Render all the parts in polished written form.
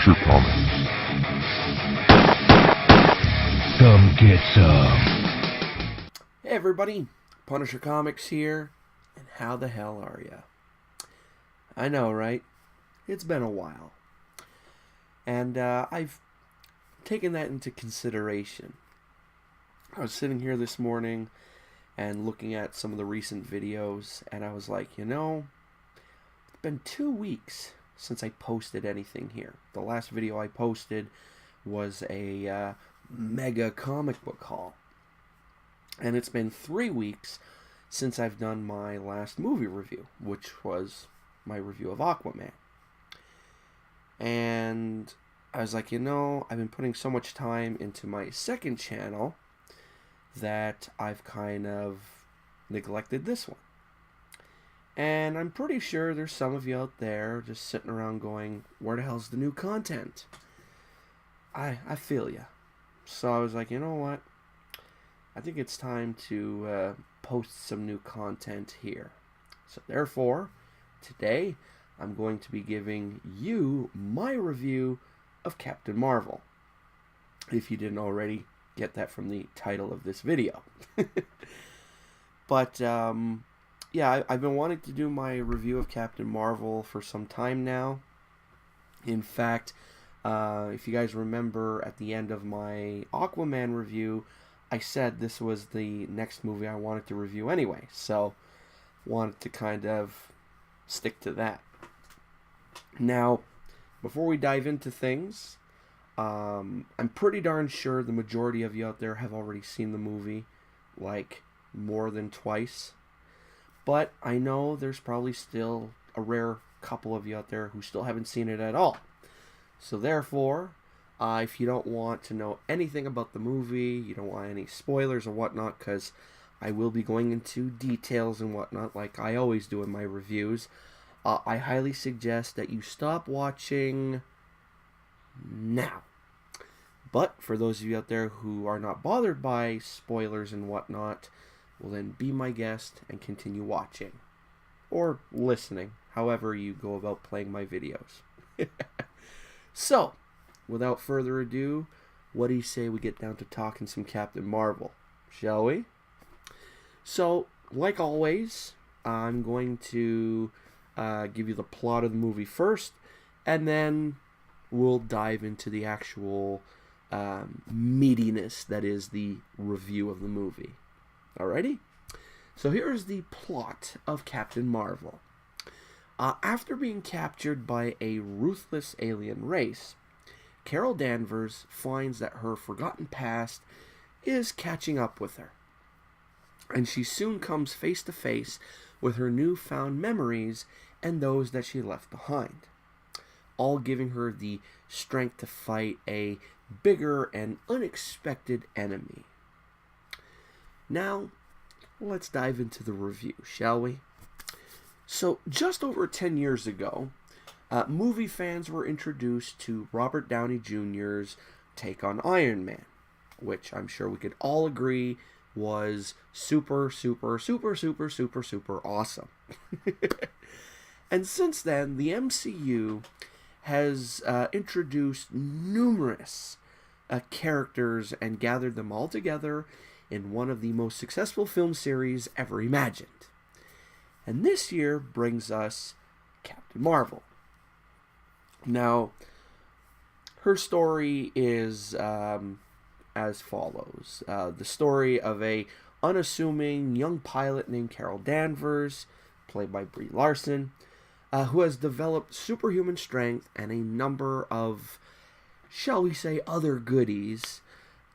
Punisher Comics. Come get some. Hey everybody, Punisher Comics here, and how the hell are ya? I know, right? It's been a while. And I've taken that into consideration. I was sitting here this morning and looking at some of the recent videos, and I was like, it's been 2 weeks since I posted anything here. The last video I posted was a mega comic book haul. And it's been 3 weeks since I've done my last movie review, which was my review of Aquaman. And I was like, I've been putting so much time into my second channel that I've kind of neglected this one. And I'm pretty sure there's some of you out there just sitting around going, where the hell's the new content? I feel ya. So I was like, you know what? I think it's time to post some new content here. So therefore, today I'm going to be giving you my review of Captain Marvel. If you didn't already get that from the title of this video. But, I've been wanting to do my review of Captain Marvel for some time now. In fact, if you guys remember at the end of my Aquaman review, I said this was the next movie I wanted to review anyway. So, wanted to kind of stick to that. Now, before we dive into things, I'm pretty darn sure the majority of you out there have already seen the movie, like, more than twice. But I know there's probably still a rare couple of you out there who still haven't seen it at all. So therefore, if you don't want to know anything about the movie, you don't want any spoilers or whatnot, because I will be going into details and whatnot like I always do in my reviews, I highly suggest that you stop watching now. But for those of you out there who are not bothered by spoilers and whatnot, well then be my guest and continue watching. Or listening, however you go about playing my videos. So, without further ado, what do you say we get down to talking some Captain Marvel, shall we? So, like always, I'm going to give you the plot of the movie first, and then we'll dive into the actual meatiness that is the review of the movie. Alrighty? So here's the plot of Captain Marvel. After being captured by a ruthless alien race, Carol Danvers finds that her forgotten past is catching up with her. And she soon comes face to face with her newfound memories and those that she left behind, all giving her the strength to fight a bigger and unexpected enemy. Now, let's dive into the review, shall we? So, just over 10 years ago, movie fans were introduced to Robert Downey Jr.'s take on Iron Man, which I'm sure we could all agree was super, super, super, super, super, super awesome. And since then, the MCU has introduced numerous characters and gathered them all together in one of the most successful film series ever imagined. And this year brings us Captain Marvel. Now, her story is as follows. The story of a unassuming young pilot named Carol Danvers, played by Brie Larson, who has developed superhuman strength and a number of, shall we say, other goodies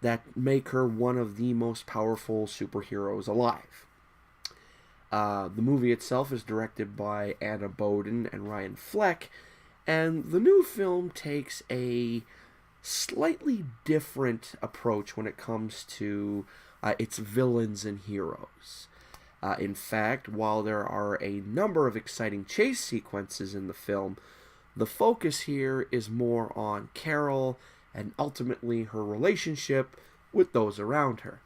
that make her one of the most powerful superheroes alive. The movie itself is directed by Anna Boden and Ryan Fleck, and the new film takes a slightly different approach when it comes to its villains and heroes. In fact, while there are a number of exciting chase sequences in the film, the focus here is more on Carol and ultimately her relationship with those around her.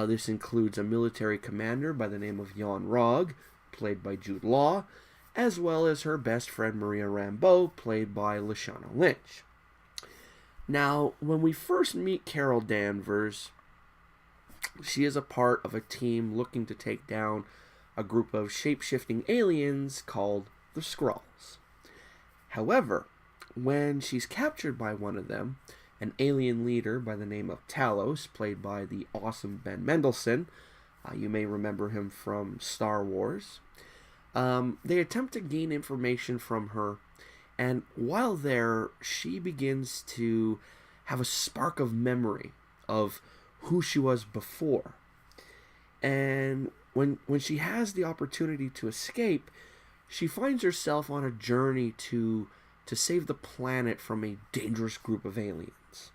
This includes a military commander by the name of Jan Rog, played by Jude Law, as well as her best friend Maria Rambeau, played by Lashana Lynch. Now, when we first meet Carol Danvers, she is a part of a team looking to take down a group of shape-shifting aliens called the Skrulls. However, when she's captured by one of them, an alien leader by the name of Talos, played by the awesome Ben Mendelsohn, you may remember him from Star Wars, they attempt to gain information from her, and while there, she begins to have a spark of memory of who she was before. And when she has the opportunity to escape, she finds herself on a journey to save the planet from a dangerous group of aliens,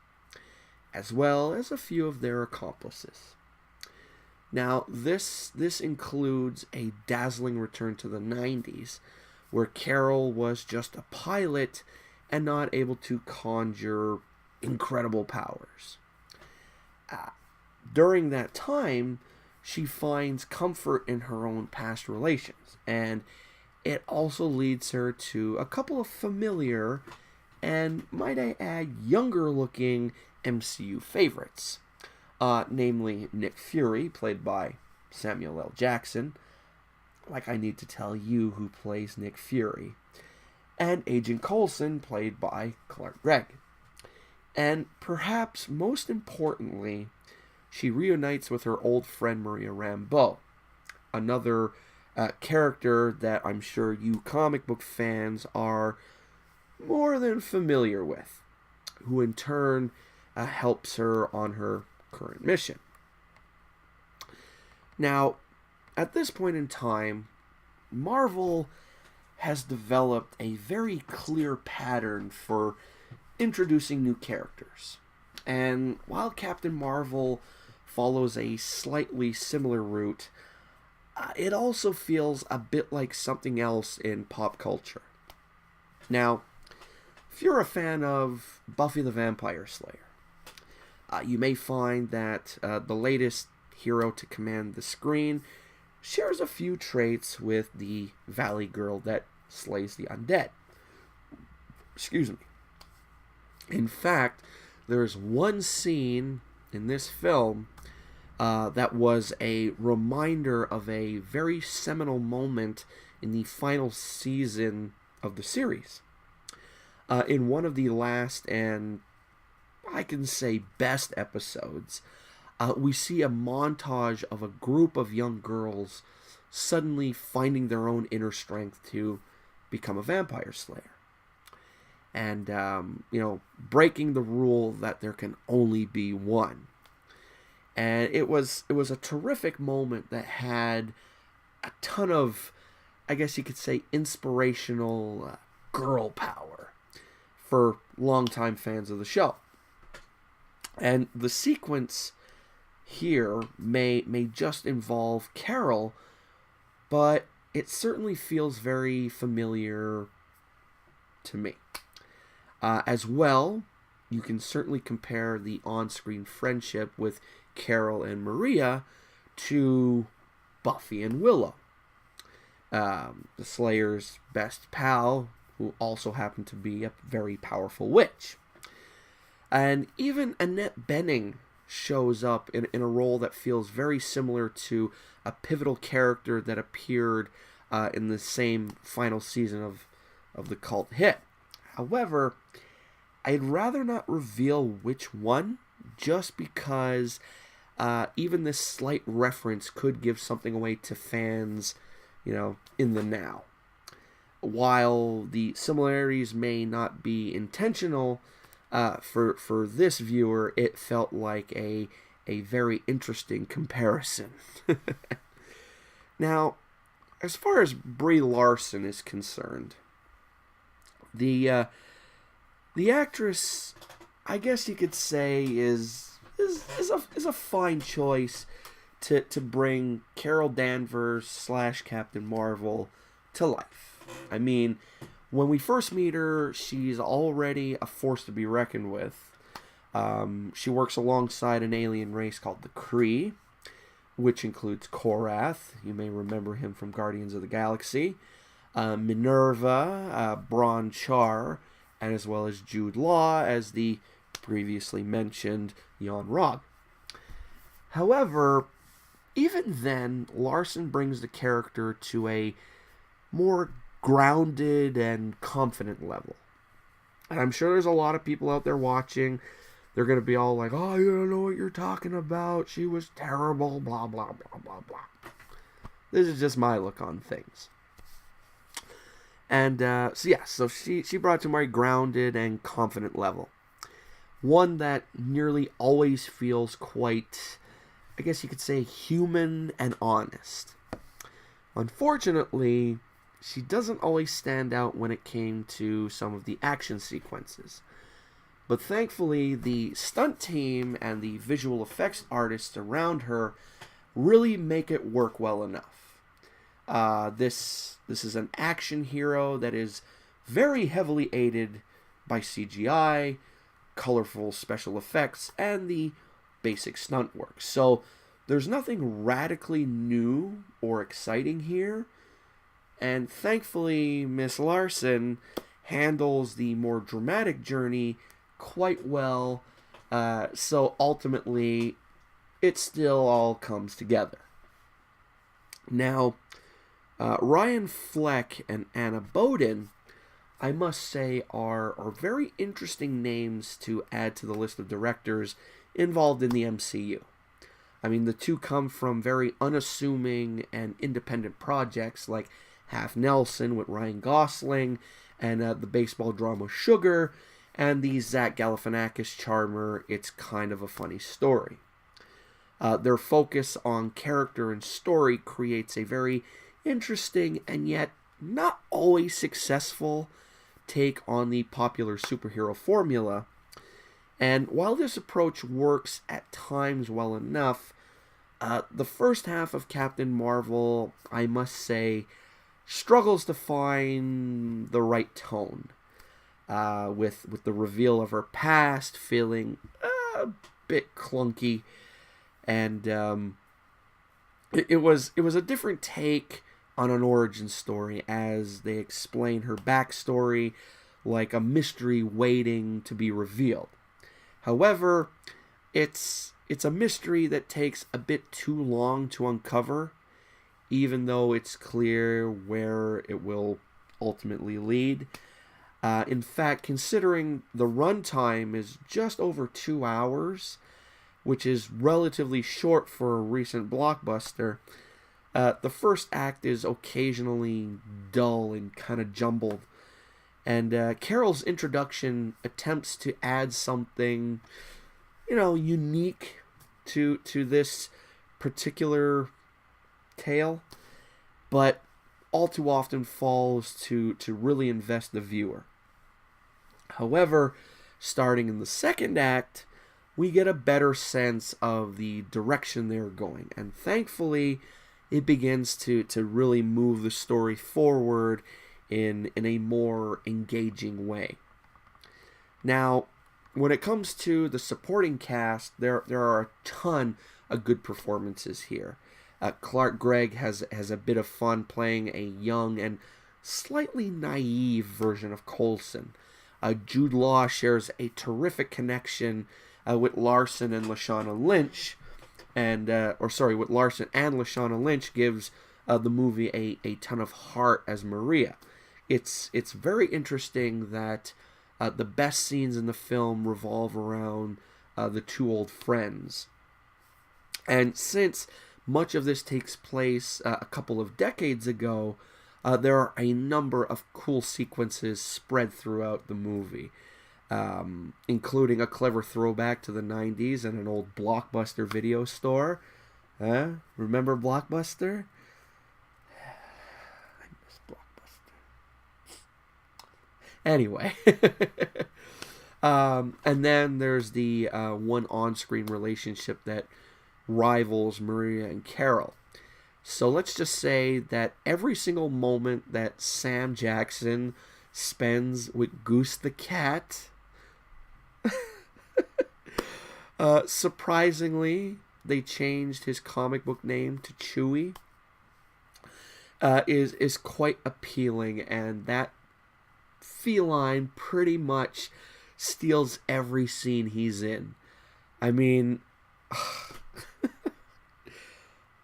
as well as a few of their accomplices. Now, this includes a dazzling return to the 90s, where Carol was just a pilot and not able to conjure incredible powers. During that time, she finds comfort in her own past relations, and it also leads her to a couple of familiar and, might I add, younger-looking MCU favorites, namely Nick Fury, played by Samuel L. Jackson, like I need to tell you who plays Nick Fury, and Agent Coulson, played by Clark Gregg. And perhaps most importantly, she reunites with her old friend Maria Rambeau, another character that I'm sure you comic book fans are more than familiar with, who in turn helps her on her current mission. Now, at this point in time, Marvel has developed a very clear pattern for introducing new characters. And while Captain Marvel follows a slightly similar route, it also feels a bit like something else in pop culture. Now, if you're a fan of Buffy the Vampire Slayer, you may find that the latest hero to command the screen shares a few traits with the Valley Girl that slays the undead. Excuse me. In fact, there's one scene in this film that was a reminder of a very seminal moment in the final season of the series. In one of the last and, I can say, best episodes, we see a montage of a group of young girls suddenly finding their own inner strength to become a vampire slayer. And, breaking the rule that there can only be one. And it was a terrific moment that had a ton of, I guess you could say, inspirational girl power for longtime fans of the show. And the sequence here may just involve Carol, but it certainly feels very familiar to me. As well, you can certainly compare the on-screen friendship with Carol and Maria to Buffy and Willow, the Slayer's best pal, who also happened to be a very powerful witch. And even Annette Bening shows up in a role that feels very similar to a pivotal character that appeared in the same final season of the cult hit. However, I'd rather not reveal which one, just because even this slight reference could give something away to fans, in the now. While the similarities may not be intentional, for this viewer, it felt like a very interesting comparison. Now, as far as Brie Larson is concerned, the actress, I guess you could say, is a fine choice to bring Carol Danvers / Captain Marvel to life. I mean, when we first meet her, she's already a force to be reckoned with. She works alongside an alien race called the Kree, which includes Korath. You may remember him from Guardians of the Galaxy. Minerva, Bron Char, and as well as Jude Law as the previously mentioned Jan Rog. However, even then, Larson brings the character to a more grounded and confident level. And I'm sure there's a lot of people out there watching. They're going to be all like, oh, you don't know what you're talking about. She was terrible, blah, blah, blah, blah, blah. This is just my look on things. And so she brought to a very grounded and confident level. One that nearly always feels quite, I guess you could say, human and honest. Unfortunately, she doesn't always stand out when it came to some of the action sequences. But thankfully, the stunt team and the visual effects artists around her really make it work well enough. This is an action hero that is very heavily aided by CGI, colorful special effects, and the basic stunt work. So there's nothing radically new or exciting here. And thankfully, Miss Larson handles the more dramatic journey quite well. So ultimately, it still all comes together. Now, Ryan Fleck and Anna Boden, I must say, are very interesting names to add to the list of directors involved in the MCU. I mean, the two come from very unassuming and independent projects like Half Nelson with Ryan Gosling, and the baseball drama Sugar, and the Zach Galifianakis charmer It's Kind of a Funny Story. Their focus on character and story creates a very interesting and yet not always successful take on the popular superhero formula. And while this approach works at times well enough, the first half of Captain Marvel, I must say, struggles to find the right tone, with the reveal of her past feeling a bit clunky, and it was a different take on an origin story as they explain her backstory like a mystery waiting to be revealed. However, it's a mystery that takes a bit too long to uncover, even though it's clear where it will ultimately lead. In fact, considering the runtime is just over 2 hours, which is relatively short for a recent blockbuster, the first act is occasionally dull and kind of jumbled. And Carol's introduction attempts to add something, unique to this particular tale, but all too often falls to really invest the viewer. However, starting in the second act, we get a better sense of the direction they're going, and thankfully, it begins to really move the story forward in a more engaging way. Now, when it comes to the supporting cast, there are a ton of good performances here. Clark Gregg has a bit of fun playing a young and slightly naive version of Coulson. Jude Law shares a terrific connection with Larson and Lashana Lynch, with Larson and Lashana Lynch gives the movie a ton of heart as Maria. It's very interesting that the best scenes in the film revolve around the two old friends. And since much of this takes place a couple of decades ago, there are a number of cool sequences spread throughout the movie, including a clever throwback to the 90s and an old Blockbuster video store. Remember Blockbuster? I miss Blockbuster. Anyway. And then there's the one on-screen relationship that rivals Maria and Carol. So let's just say that every single moment that Sam Jackson spends with Goose the cat, surprisingly, they changed his comic book name to Chewie, is quite appealing, and that feline pretty much steals every scene he's in. I mean,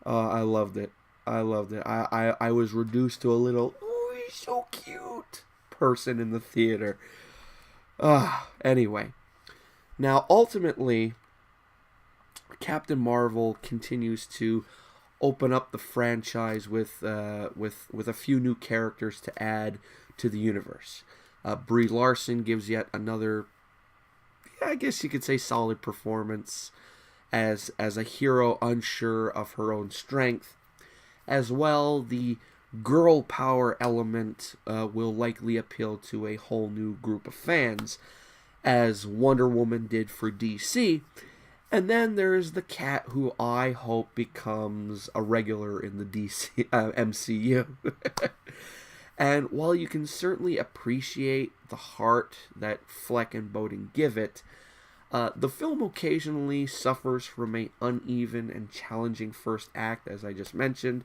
I loved it. I loved it. I was reduced to a little, oh, he's so cute person in the theater. Anyway. Now, ultimately, Captain Marvel continues to open up the franchise with a few new characters to add to the universe. Brie Larson gives yet another, I guess you could say, solid performance as a hero unsure of her own strength. As well, the girl power element will likely appeal to a whole new group of fans, as Wonder Woman did for DC. And then there's the cat who I hope becomes a regular in the DC MCU. And while you can certainly appreciate the heart that Fleck and Bowden give it, the film occasionally suffers from an uneven and challenging first act, as I just mentioned.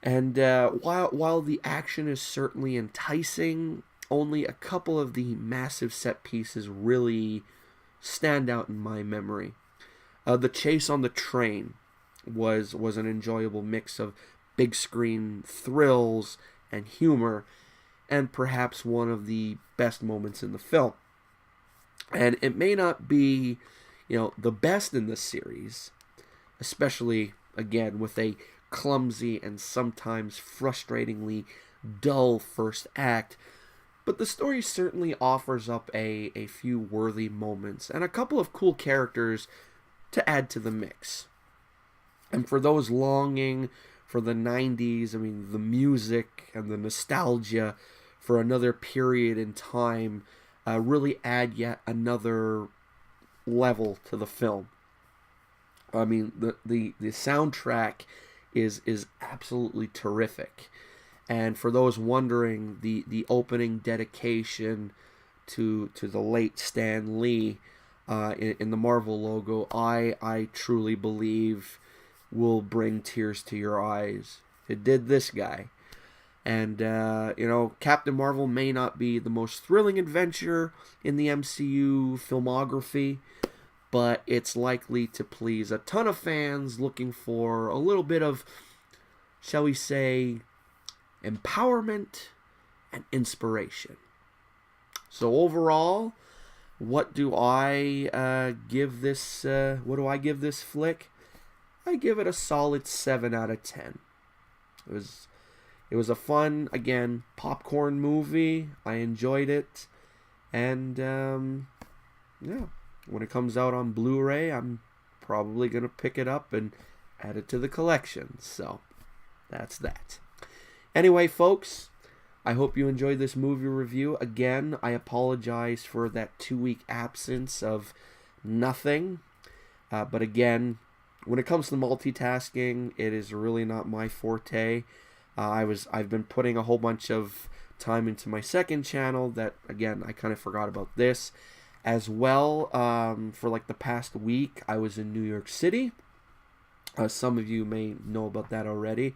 And while the action is certainly enticing, only a couple of the massive set pieces really stand out in my memory. The chase on the train was an enjoyable mix of big screen thrills and humor, and perhaps one of the best moments in the film. And it may not be, the best in this series, especially, again, with a clumsy and sometimes frustratingly dull first act, but the story certainly offers up a few worthy moments and a couple of cool characters to add to the mix. And for those longing for the 90s, the music and the nostalgia for another period in time really add yet another level to the film. The soundtrack is absolutely terrific. And for those wondering, the opening dedication to the late Stan Lee in the Marvel logo, I truly believe will bring tears to your eyes. It did this guy. And, Captain Marvel may not be the most thrilling adventure in the MCU filmography, but it's likely to please a ton of fans looking for a little bit of, shall we say, empowerment and inspiration. So overall, what do I give this? What do I give this flick? I give it a solid 7 out of 10. It was a fun, again, popcorn movie. I enjoyed it, and when it comes out on Blu-ray, I'm probably gonna pick it up and add it to the collection. So that's that. Anyway, folks, I hope you enjoyed this movie review. Again, I apologize for that 2-week absence of nothing. But again, when it comes to multitasking, it is really not my forte. I've been putting a whole bunch of time into my second channel that, again, I kind of forgot about this. As well, for like the past week, I was in New York City. Some of you may know about that already.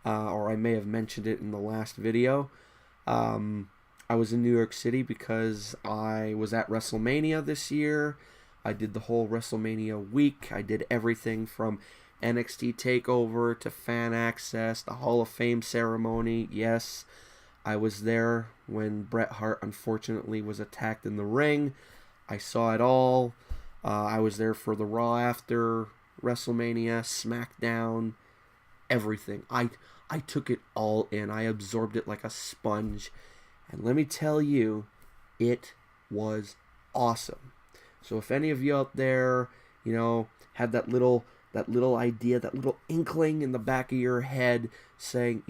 Or I may have mentioned it in the last video. I was in New York City because I was at WrestleMania this year. I did the whole WrestleMania week. I did everything from NXT TakeOver to Fan Access, the Hall of Fame ceremony. Yes, I was there when Bret Hart unfortunately was attacked in the ring. I saw it all. I was there for the Raw after WrestleMania, SmackDown, everything. I took it all in. I absorbed it like a sponge. And let me tell you, it was awesome. So if any of you out there, had that little idea, that little inkling in the back of your head saying,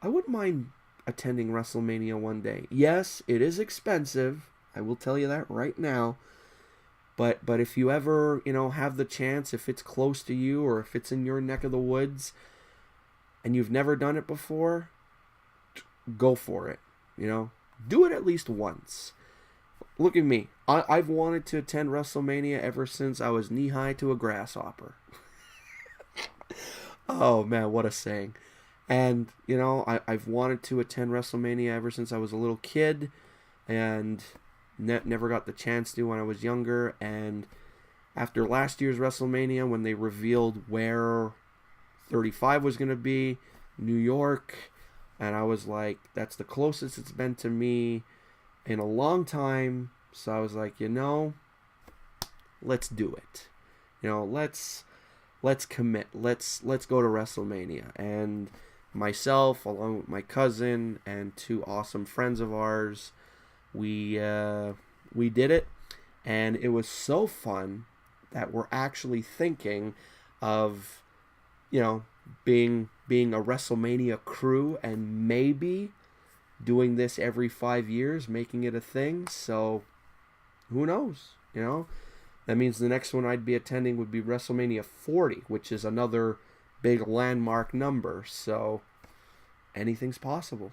I wouldn't mind attending WrestleMania one day. Yes, it is expensive. I will tell you that right now. But if you ever, have the chance, if it's close to you or if it's in your neck of the woods and you've never done it before, go for it. Do it at least once. Look at me. I've wanted to attend WrestleMania ever since I was knee-high to a grasshopper. Oh, man, what a saying. And, I've wanted to attend WrestleMania ever since I was a little kid. And Never got the chance to when I was younger. And after last year's WrestleMania, when they revealed where 35 was going to be, New York, and I was like, that's the closest it's been to me in a long time. So I was like, let's do it. Let's commit. Let's go to WrestleMania. And myself, along with my cousin and two awesome friends of ours, we did it, and it was so fun that we're actually thinking of, being a WrestleMania crew and maybe doing this every 5 years, making it a thing. So who knows? That means the next one I'd be attending would be WrestleMania 40, which is another big landmark number. So anything's possible.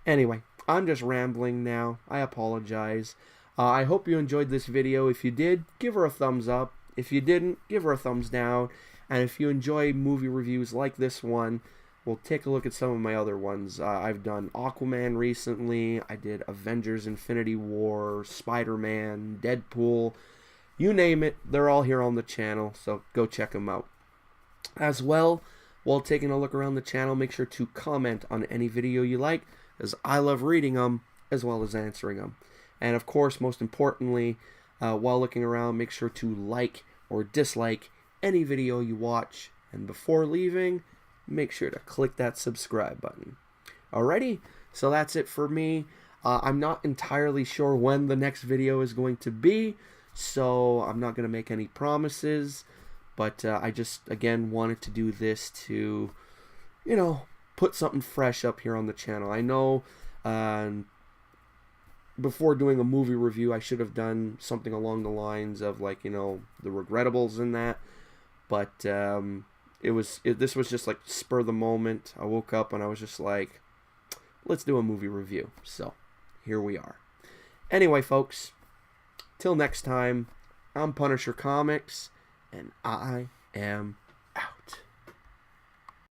Anyway, I'm just rambling now. I apologize. I hope you enjoyed this video. If you did, give her a thumbs up. If you didn't, give her a thumbs down. And if you enjoy movie reviews like this one, we'll take a look at some of my other ones. I've done Aquaman recently. I did Avengers Infinity War, Spider-Man, Deadpool. You name it, they're all here on the channel, so go check them out. As well, while taking a look around the channel, make sure to comment on any video you like, as I love reading them as well as answering them. And of course, most importantly, while looking around, make sure to like or dislike any video you watch. And before leaving, make sure to click that subscribe button. Alrighty, so that's it for me. I'm not entirely sure when the next video is going to be, so I'm not going to make any promises. But I just, again, wanted to do this to, put something fresh up here on the channel. I know before doing a movie review, I should have done something along the lines of, like, the regrettables and that. But this was just like spur of the moment. I woke up and I was just like, let's do a movie review. So here we are. Anyway, folks, till next time, I'm Punisher Comics, and I am